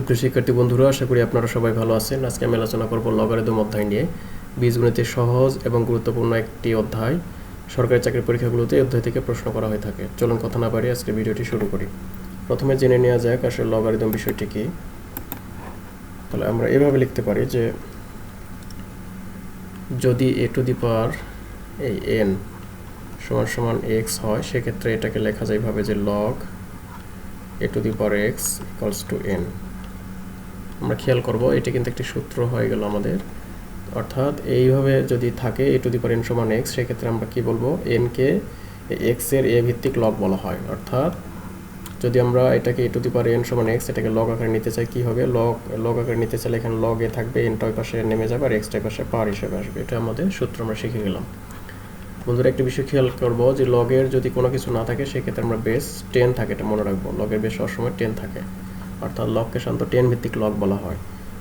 সুপ্রিয় শিক্ষার্থী বন্ধুরা, আশা করি আপনারা সবাই ভালো আছেন। আজকে আমি আলোচনা করব লগারিদম অধ্যায় নিয়ে। বীজগণিতের সহজ এবং গুরুত্বপূর্ণ একটি অধ্যায়। সরকারি চাকরির পরীক্ষাগুলোতে এই অধ্যায় থেকে প্রশ্ন করা হয়ে থাকে। চলুন কথা না বাড়িয়ে আজকে ভিডিওটি শুরু করি। প্রথমে জেনে নেওয়া যাক আসলে লগারিদম বিষয়টি কি। তাহলে আমরা এভাবে লিখতে পারি যে যদি a টু দি পাওয়ার এই n সমান সমান x হয়, সেক্ষেত্রে এটাকে লেখা যায় এভাবে যে log a to the power x equals to n। আমরা খেয়াল করব এটি কিন্তু একটি সূত্র হয়ে গেল আমাদের, অর্থাৎ এইভাবে যদি থাকে a to the power n সমান x, সেক্ষেত্রে আমরা কি বলবো, n কে x এর a ভিত্তিক log বলা হয়। অর্থাৎ যদি আমরা এটাকে a to the power n সমান x এটাকে log আকারে নিতে চাই, কি হবে, log আকারে নিতে চাইলে এখানে log a থাকবে, n টা ওই পাশে নেমে যাবে আর x টা ওই পাশে পাওয়ার হিসেবে আসবে। এটা আমাদের সূত্র আমরা শিখে গেলাম। বন্ধুরা একটা বিষয় খেয়াল করব যে লগের যদি কোনো কিছু না থাকে সেক্ষেত্রে আমরা বেস 10 থাকে, এটা মনে রাখবো। লগের বেস সবসময় 10 থাকে, অর্থাৎ লগকে সাধারণত 10 ভিত্তিক লগ বলা হয়।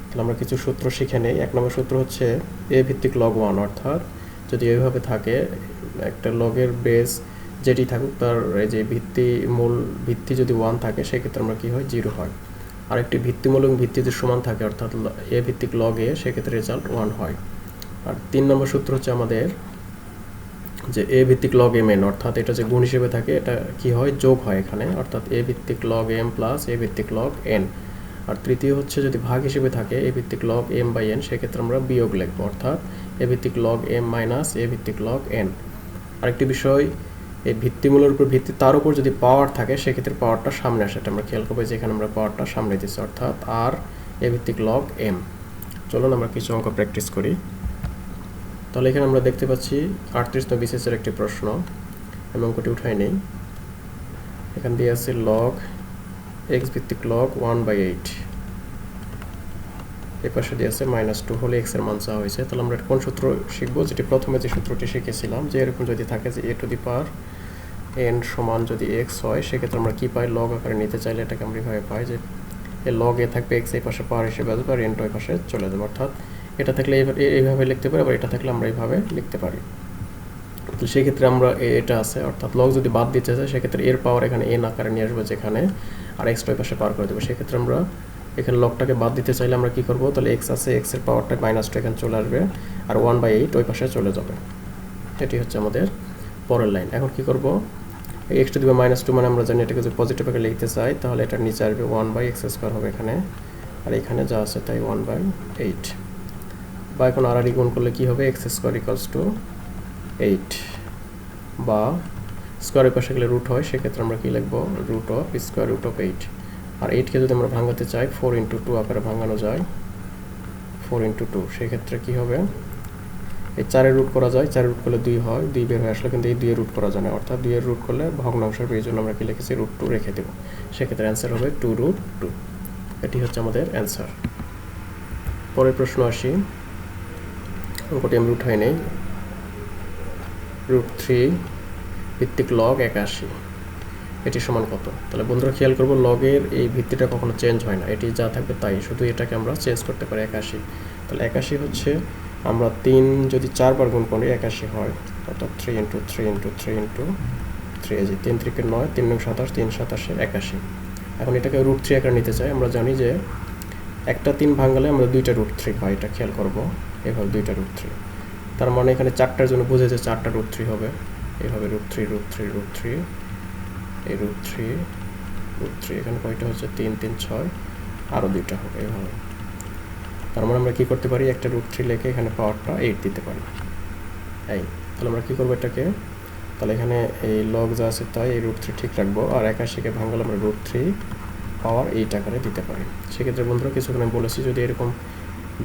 তাহলে আমরা কিছু সূত্র শিখে নেই। এক নম্বর সূত্র হচ্ছে a ভিত্তিক লগ 1, অর্থাৎ যদি এইভাবে থাকে একটা লগের বেস যেটি থাকুক তার এই যে মূল ভিত্তি যদি 1 থাকে সেক্ষেত্রে আমরা কি হয়, 0 হয়। আর একটি ভিত্তিমূল এবং ভিত্তি যদি সমান থাকে অর্থাৎ a ভিত্তিক লগ a, সেক্ষেত্রে রেজাল্ট 1 হয়। আর 3 নম্বর সূত্র হচ্ছে আমাদের যে a ভিত্তিক log mn, অর্থাৎ এটা যে গুণ হিসেবে থাকে এটা কি হয়, যোগ হয় এখানে, অর্থাৎ a ভিত্তিক log m প্লাস a ভিত্তিক log n। আর তৃতীয় হচ্ছে যদি ভাগ হিসেবে থাকে a ভিত্তিক log m বাই n, সেক্ষেত্রে আমরা বিয়োগ লিখবো, অর্থাৎ a ভিত্তিক log m মাইনাস a ভিত্তিক log n। আরেকটি বিষয়, এই ভিত্তিমূলের উপর ভিত্তি তার উপর যদি পাওয়ার থাকে সেক্ষেত্রে পাওয়ারটা সামনে আসে, এটা আমরা খেয়াল করবো যে এখানে আমরা পাওয়ারটা সামনে দিচ্ছি, অর্থাৎ আর a ভিত্তিক log m। চলুন আমরা কিছু অঙ্ক প্র্যাকটিস করি। তাহলে এখানে আমরা দেখতে পাচ্ছি 38তম BCS এর একটি প্রশ্ন, এবং অঙ্কটি উঠাই নেই। এখান দিয়ে আছে log x ভিত্তিক log 1/8, এই পাশে দিয়ে আছে -2 হলে x এর মান চাওয়া হয়েছে। তাহলে আমরা কোন সূত্র শিখবো, যেটি প্রথমে যে সূত্রটি শিখেছিলাম, যে এরকম যদি থাকে যে a to the power n সমান যদি x হয়, সেক্ষেত্রে আমরা কি পাই, log আকারে নিতে চাইলে এটাকে আমরা এভাবে পাই যে এই log a থাকবে, x এই পাশে পাওয়ার হিসেবে আসবে আর n টা ওই পাশে চলে যাবে। অর্থাৎ এটা থাকলে এইভাবে লিখতে পারি, আবার এটা থাকলে আমরা এইভাবে লিখতে পারি। তো সেক্ষেত্রে আমরা এটা আছে, অর্থাৎ লগ যদি বাদ দিতে চাই সেক্ষেত্রে এর পাওয়ার এখানে n আকারে নিয়ে আসবে যেখানে, আর x টা ওই পাশে পার করে দেবো। সেক্ষেত্রে আমরা এখানে লগটাকে বাদ দিতে চাইলে আমরা কি করব, তাহলে x আছে, x এর পাওয়ারটা -2 এখানে চলে আসবে আর 1/8 ওই পাশে চলে যাবে। এটি হচ্ছে আমাদের পরের লাইন। এখন কি করব, x টু দি পাওয়ার -2 মানে আমরা জানি এটাকে যদি পজিটিভ আকারে লিখতে চাই তাহলে এটা নিচে আসবে 1/x² হবে এখানে, আর এখানে যা আছে তাই 1/8। বা এখন আর গুণ করলে কি হবে, x² = 8, বা স্কোয়ারের পাশে গেলে রুট হয়, সেক্ষেত্রে আমরা কি লিখবো, √8। আর 8কে যদি আমরা ভাঙাতে চাই 4 × 2 আকারে ভাঙানো যায়, 4 × 2, সেক্ষেত্রে কি হবে, এই 4 রুট করা যায়, 4 রুট করলে 2 হয়, 2 বের হয়ে আসলে কিন্তু এই 2 এর রুট করা যায় না, অর্থাৎ 2 এর রুট করলে ভগ্নাংশ হবে, এই জন্য আমরা কি লিখেছি, √2 রেখে দেবো। সেক্ষেত্রে অ্যান্সার হবে 2√2। এটি হচ্ছে আমাদের অ্যান্সার। পরের প্রশ্ন আসি, অঙ্কটি আমি উঠাই নেই। √3 ভিত্তিক log 81, এটি সমান কত? তাহলে বন্ধুরা খেয়াল করবো, লগের এই ভিত্তিটা কখনো চেঞ্জ হয় না, এটি যা থাকবে তাই, শুধু এটাকে আমরা চেঞ্জ করতে পারি 81। তাহলে 81 হচ্ছে আমরা 3 যদি 4 বার গুণ করি 81 হয়, অর্থাৎ 3 × 3 × 3 × 3, এই যে 3 × 3 = 9, 3 × 9 = 27, 3 × 7 = 81। এখন এটাকে √3 আকারে নিতে চাই। আমরা জানি যে একটা 3 ভাঙালে আমরা 2টা √3 পাই, এটা খেয়াল করবো, এভাবে 2টা √3। তার মানে এখানে 4টার জন্য বুঝে যে 4টা √3 হবে, এইভাবে √3 √3 √3, এই √3 √3, এখানে কয়টা হচ্ছে, 3 3 6, আরও 2টা হবে এইভাবে। তার মানে আমরা কি করতে পারি, একটা √3 লিখে এখানে পাওয়ারটা 8 দিতে পারি। এই তাহলে আমরা কি করবো এটাকে, তাহলে এখানে এই লগ যা আছে তাই এই √3 ঠিক রাখবো, আর 81কে ভাঙালে আমরা √3 পাওয়ার 8 আকারে দিতে পারি। সেক্ষেত্রে বন্ধুরা কিছুক্ষণ আমি বলেছি, যদি এরকম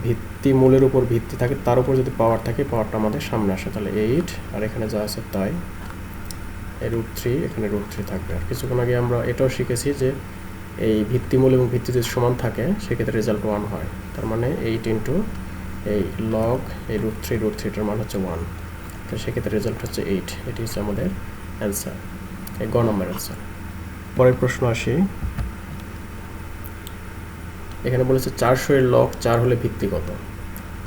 ভিত্তি মূলের উপর ভিত্তি থাকে তার উপর যদি পাওয়ার থাকে, পাওয়ারটা আমাদের সামনে আসে, তাহলে 8 আর এখানে যা আছে তাই, এই √3 এখানে √3 থাকবে। আর কিছুক্ষণ আগে আমরা এটাও শিখেছি যে এই ভিত্তিমূল এবং ভিত্তি যদি সমান থাকে সেক্ষেত্রে রেজাল্ট 1 হয়। তার মানে 8 × এই লগ এই √3টার মান হচ্ছে 1, তো সেক্ষেত্রে রেজাল্ট হচ্ছে 8। এটি হচ্ছে আমাদের অ্যান্সার, এই গ নম্বর অ্যান্সার। পরের প্রশ্ন আসি, এখানে বলেছে 400 এর log 4 হলে ভিত্তি কত?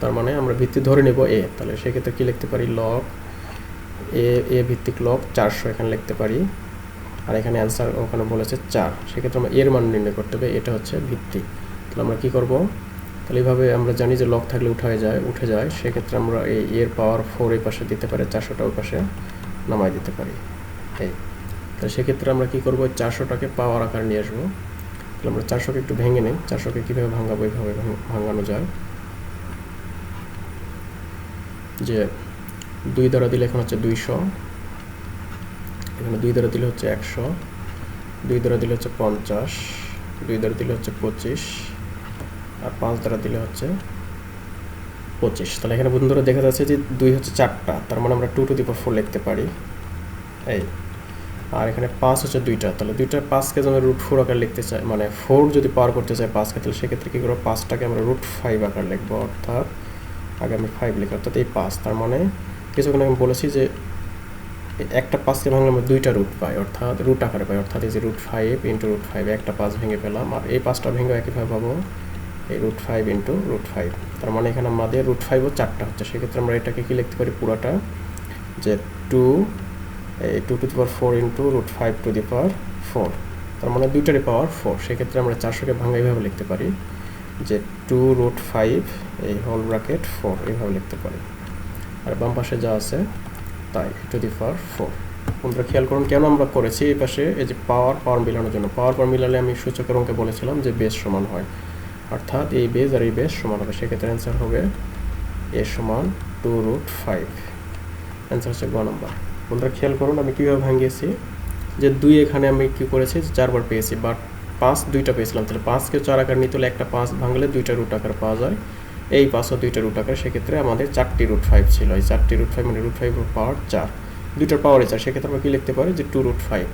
তার মানে আমরা ভিত্তি ধরে নেব a, তাহলে সেক্ষেত্রে কি লিখতে পারি, log a ভিত্তিক log 400 এখানে লিখতে পারি, আর এখানে অ্যান্সার ওখানে বলেছে 4, সেক্ষেত্রে আমরা এর মান নির্ণয় করতে হবে, এটা হচ্ছে ভিত্তি। তাহলে আমরা কি করব, তাহলে এইভাবে আমরা জানি যে লগ থাকলে উঠে যায়, সেক্ষেত্রে আমরা এই এর পাওয়ার 4 এই পাশে দিতে পারি, 400টা ওই পাশে নামাই দিতে পারি। এই তাহলে সেক্ষেত্রে আমরা কি করব, 400টাকে পাওয়ার আকার নিয়ে আসবো। তাহলে আমরা 400কে একটু ভেঙে নিই, 400কে কীভাবে ভাঙাবো, এইভাবে ভাঙানো যায় যে 2 দ্বারা দিলে এখন হচ্ছে 200, এখানে 2 দ্বারা দিলে হচ্ছে 100, 2 দ্বারা দিলে হচ্ছে 50, 2 দ্বারা দিলে হচ্ছে 25, আর 5 দ্বারা দিলে হচ্ছে 25। তাহলে এখানে বন্ধুরা দেখা যাচ্ছে যে 2 হচ্ছে 4টা, তার মানে আমরা 2 টু দি পাওয়ার 4 লিখতে পারি। এই আর এখানে 5 হচ্ছে 2টা, তাহলে 2টা 5কে যদি আমরা √4 আকার লিখতে চাই, মানে 4 যদি পাওয়ার করতে চাই 5কে, তাহলে সেক্ষেত্রে কী করবো, 5টাকে আমরা √5 আকার লিখবো, অর্থাৎ আগে আমরা 5 লিখি, অর্থাৎ এই 5। তার মানে কিছুক্ষণ আমি বলেছি যে একটা 5কে ভাঙলে আমরা 2টা রুট পাই, অর্থাৎ রুট আকারে পাই, অর্থাৎ এই যে √5 × √5, একটা 5 ভেঙে পেলাম, আর এই 5টা ভেঙে একইভাবে পাবো এই √5 × √5। তার মানে এখানে আমাদের √5 ও 4টা হচ্ছে, সেক্ষেত্রে আমরা এটাকে কি লিখতে পারি পুরাটা, যে 2 to the power 4 × √5 to the পাওয়ার 4, তার মানে 2টারই পাওয়ার 4। সেক্ষেত্রে আমরা 400কে ভাঙা এইভাবে লিখতে পারি যে 2√5 এই হোল ব্র্যাকেট 4 এইভাবে লিখতে পারি, আর বাম পাশে যা আছে তাই টু দি পাওয়ার 4। বন্ধুরা খেয়াল করুন কেন আমরা করেছি এই পাশে, এই যে পাওয়ার মিলানোর জন্য। পাওয়ার মিলালে আমি সূচকের অঙ্কে বলেছিলাম যে বেস সমান হয়, অর্থাৎ এই বেস আর এই বেস সমান হবে, সেক্ষেত্রে অ্যান্সার হবে এ সমান 2√5। অ্যান্সার হচ্ছে গ নম্বর। বন্ধুরা খেয়াল করুন আমি কীভাবে ভাঙিয়েছি, যে 2 এখানে আমি কী করেছি, 4বার পেয়েছি, বাট 5 2টা পেয়েছিলাম, তাহলে 5কে 4 আকার নিতে হলে একটা 5 ভাঙলে 2টা রুট আকার পাওয়া যায়, এই 5ও 2টা রুট আকার, সেক্ষেত্রে আমাদের 4টি √5 ছিল, এই 4টি √5 মানে √5 পাওয়ার 4, 2টার পাওয়ার 4, সেক্ষেত্রে আমরা কী লিখতে পারি যে 2√5,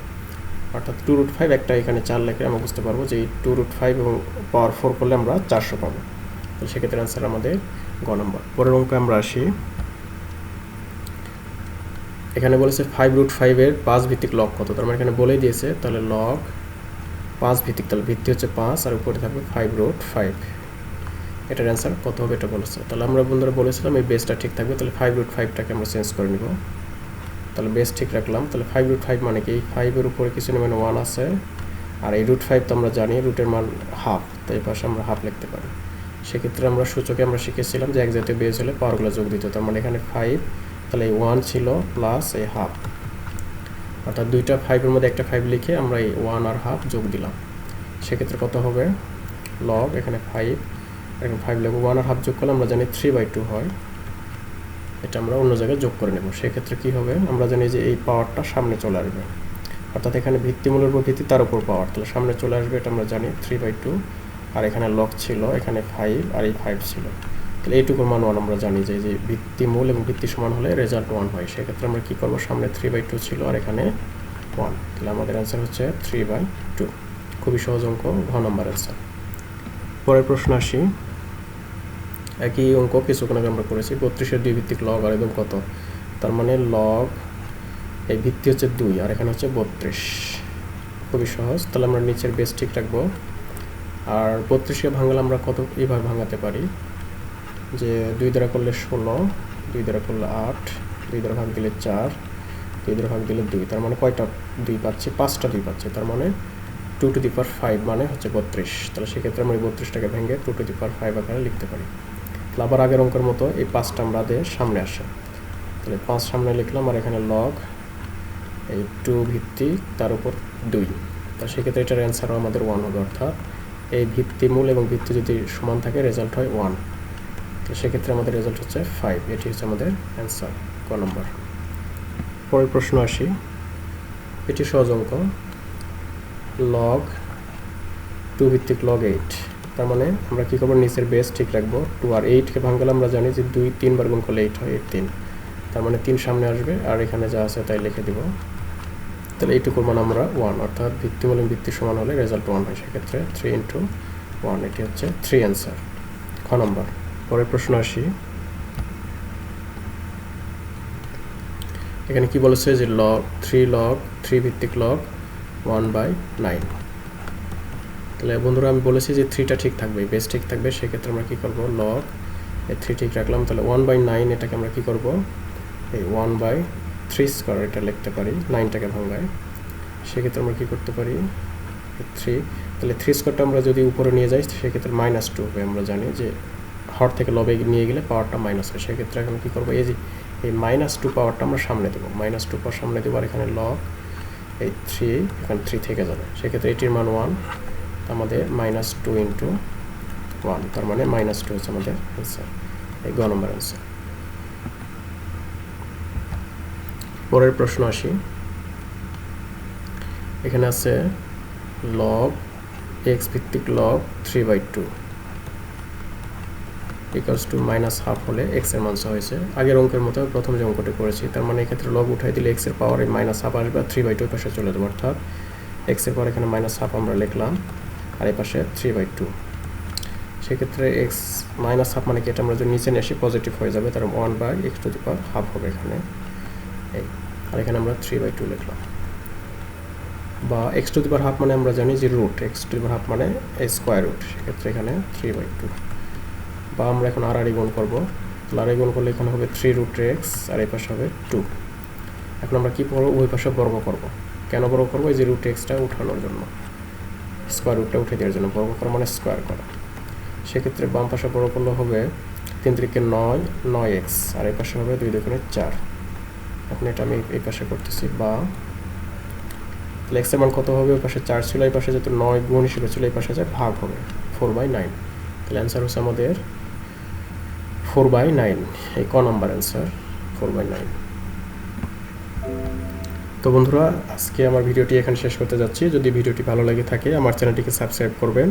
অর্থাৎ 2√5 একটা এখানে 4 লিখে আমরা বুঝতে পারবো যে এই 2√5 এবং পাওয়ার 4 করলে আমরা 400 পাবো। তো সেক্ষেত্রে অ্যান্সার আমাদের গ নম্বর। পরের অঙ্কে আমরা আসি, এখানে বলেছে 5√5 এর 5 ভিত্তিক লগ কত, তার মানে এখানে বলেই দিয়েছে, তাহলে লগ 5 ভিত্তিক, তাহলে ভিত্তি হচ্ছে 5 আর উপরে থাকবে 5√5, এটার অ্যান্সার কত হবে এটা বলেছে। তাহলে আমরা বন্ধুরা বলেছিলাম এই বেসটা ঠিক থাকবে, তাহলে 5√5টাকে আমরা চেঞ্জ করে নিব, তাহলে বেস ঠিক রাখলাম। তাহলে 5√5 মানে কি, এই 5-এর উপরে কিছু নেই মানে 1 আছে, আর এই √5 তো আমরা জানি রুটের মান হাফ, তাই পাশে আমরা হাফ লিখতে পারি। সেক্ষেত্রে আমরা সূচকে আমরা শিখেছিলাম যে এক জাতীয় বেস হলে পাওয়ারগুলো যোগ দিতে, তার মানে এখানে 5, তাহলে এই 1 ছিল প্লাস এই হাফ, অর্থাৎ 2টা 5-এর মধ্যে একটা 5 লিখে আমরা এই 1 আর হাফ যোগ দিলাম, সেক্ষেত্রে কত হবে, লগ এখানে 5 এখানে 5 লিখব, 1 আর হাফ যোগ করলে আমরা জানি 3/2 হয়, এটা আমরা অন্য জায়গায় যোগ করে নেব। সেক্ষেত্রে কী হবে, আমরা জানি যে এই পাওয়ারটা সামনে চলে আসবে, অর্থাৎ এখানে ভিত্তিমূলের উপর ভিত্তি তার উপর পাওয়ার, তাহলে সামনে চলে আসবে, এটা আমরা জানি 3/2, আর এখানে লগ ছিল, এখানে 5 আর এই 5 ছিল, তাহলে এইটুকুর মান 1 আমরা জানি যে ভিত্তিমূল এবং ভিত্তি সমান হলে রেজাল্ট 1 হয়। সেক্ষেত্রে আমরা কী করবো, সামনে 3/2 ছিল আর এখানে 1, তাহলে আমাদের অ্যান্সার হচ্ছে 3/2। খুবই সহজ অঙ্ক, ঘ নম্বর অ্যান্সার। পরের প্রশ্ন আসি, একই অঙ্ক কিছুক্ষণ আগে আমরা করেছি, 32-এর 2 ভিত্তিক লগারিদম কত, তার মানে লগ এই ভিত্তি হচ্ছে 2 আর এখানে হচ্ছে 32, খুবই সহজ। তাহলে আমরা নিচের বেস ঠিক রাখবো, আর 32কে ভাঙলে আমরা কত এইভাবে ভাঙাতে পারি, যে 2 দ্বারা করলে 16, 2 দ্বারা করলে 8, 2 দ্বারা ভাগ দিলে 4, 2 দ্বারা ভাগ দিলে 2, তার মানে কয়টা 2 পাচ্ছি, 5টা 2 পাচ্ছি, তার মানে 2 টু দি পাওয়ার 5 মানে হচ্ছে 32। তাহলে সেক্ষেত্রে আমরা এই 32টাকে ভেঙে 2 টু দি পাওয়ার 5 আকারে লিখতে পারি। তাহলে আবার আগের অঙ্কের মতো এই 5টা আমাদের সামনে আসে, তাহলে 5 সামনে লিখলাম, আর এখানে লগ এই 2 ভিত্তি তার উপর 2, তাহলে সেক্ষেত্রে এটার অ্যান্সারও আমাদের 1 হবে, অর্থাৎ এই ভিত্তিমূল এবং ভিত্তি যদি সমান থাকে রেজাল্ট হয় 1, তো সেক্ষেত্রে আমাদের রেজাল্ট হচ্ছে 5, এটি হচ্ছে আমাদের অ্যান্সার ক নম্বর। পরের প্রশ্ন আসি, এটি সহজ অঙ্ক, লগ 2 ভিত্তিক লগ 8, তার মানে আমরা কী করবো, নিচের বেস ঠিক রাখবো, 2 আর 8কে ভাঙলে আমরা জানি যে 2 3 বার গুণ করলে 8 হয়, 8 3, তার মানে 3 সামনে আসবে আর এখানে যা আছে তাই লিখে দিব, তাহলে এইটুকুর মান আমরা 1, অর্থাৎ ভিত্তিমূল এবং ভিত্তি সমান হলে রেজাল্ট 1 হয়, সেক্ষেত্রে 3 × 1, এটি হচ্ছে 3 অ্যান্সার খ নম্বর। পরের প্রশ্ন আসি, এখানে কি বলেছে যে লগ 3 ভিত্তিক লগ 1/9, তাহলে বন্ধুরা আমি বলেছি যে 3টা ঠিক থাকবে, বেস ঠিক থাকবে, সেক্ষেত্রে আমরা কী করবো, লগ এই 3 ঠিক রাখলাম, তাহলে 1/9 এটাকে আমরা কী করবো, এই 1/3² এটা লিখতে পারি 9টাকে ভাঙায়, সেক্ষেত্রে আমরা কী করতে পারি 3, তাহলে 3 স্কোয়ারটা আমরা যদি উপরে নিয়ে যাই সেক্ষেত্রে -2 হবে। আমরা জানি যে হর থেকে লবে নিয়ে গেলে পাওয়ারটা মাইনাস হয়। সেক্ষেত্রে এখন কী করবো, এই যে এই -2 পাওয়ারটা আমরা সামনে দেবো, -2 পাওয়ার সামনে দেবো, আর এখানে লগ এই 3, এখানে 3 থেকে যাবে। সেক্ষেত্রে এটির মান 1, আমাদের -2 × 1, তার মানে -2 হচ্ছে আমাদের অ্যান্সার, এই গ নম্বর অ্যান্সার। পরের প্রশ্ন আসি। এখানে আছে লগ এক্স ভিত্তিক লগ 3/2 ইকুয়ালস টু -1/2 হলে এক্স এর মান হয়েছে। আগের অঙ্কের মতো প্রথম যে অঙ্কটি করেছি, তার মানে এক্ষেত্রে লগ উঠাই দিলে এক্স এর পাওয়ার -1/2 আসবে, 3/2 পাশে চলে যাবে, অর্থাৎ এক্স এর পাওয়ার এখানে -1/2 আমরা লিখলাম, আর এই পাশে 3/2। সেক্ষেত্রে এক্স -1/2 মানে কি, এটা আমরা যদি নিচে নিয়ে আসি পজিটিভ হয়ে যাবে, তার 1/x⁻½ হবে এখানে, এই, আর এখানে আমরা 3/2 লিখলাম। বা x⁻½ মানে আমরা জানি যে রুট, x⁻½ মানে স্কোয়ার রুট, সেক্ষেত্রে এখানে 3/2। বা আমরা এখন আর গুণ করবো, তাহলে আর গুণ করলে এখানে হবে 3√x, আর এই পাশে হবে 2। এখন আমরা কী করবো, ওই পাশে বর্গ করব। কেন বর্গ করবো, এই যে √x-টা উঠানোর জন্য, স্কোয়ার রুটটা উঠে দেওয়ার জন্য। বর্গ করা মানে স্কোয়ার করা। সেক্ষেত্রে বাম পাশে বর্গ করলে হবে 3 × 9, 9x, আর এই পাশে হবে 2 × 4। এখন এটা আমি এই পাশে করতেছি, বা তাহলে x এর মান কত হবে, ওই পাশে 4 ছিল, এই পাশে যেহেতু 9 গুণ হিসেবে ছিল, এই পাশে যে ভাগ হবে 4/9। তাহলে অ্যান্সার হচ্ছে আমাদের 4/9, এই ক নম্বর অ্যান্সার 4/9। তো বন্ধুরা, আজকে আমার ভিডিওটি এখানে শেষ করতে যাচ্ছি। যদি ভিডিওটি ভালো লাগে থাকে আমার চ্যানেলটিকে সাবস্ক্রাইব করবেন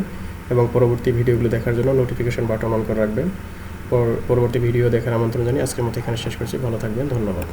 এবং পরবর্তী ভিডিওগুলো দেখার জন্য নোটিফিকেশন বাটন অন করে রাখবেন। পরবর্তী ভিডিও দেখার আমন্ত্রণ জানিয়ে আজকের মতো এখানে শেষ করছি। ভালো থাকবেন, ধন্যবাদ।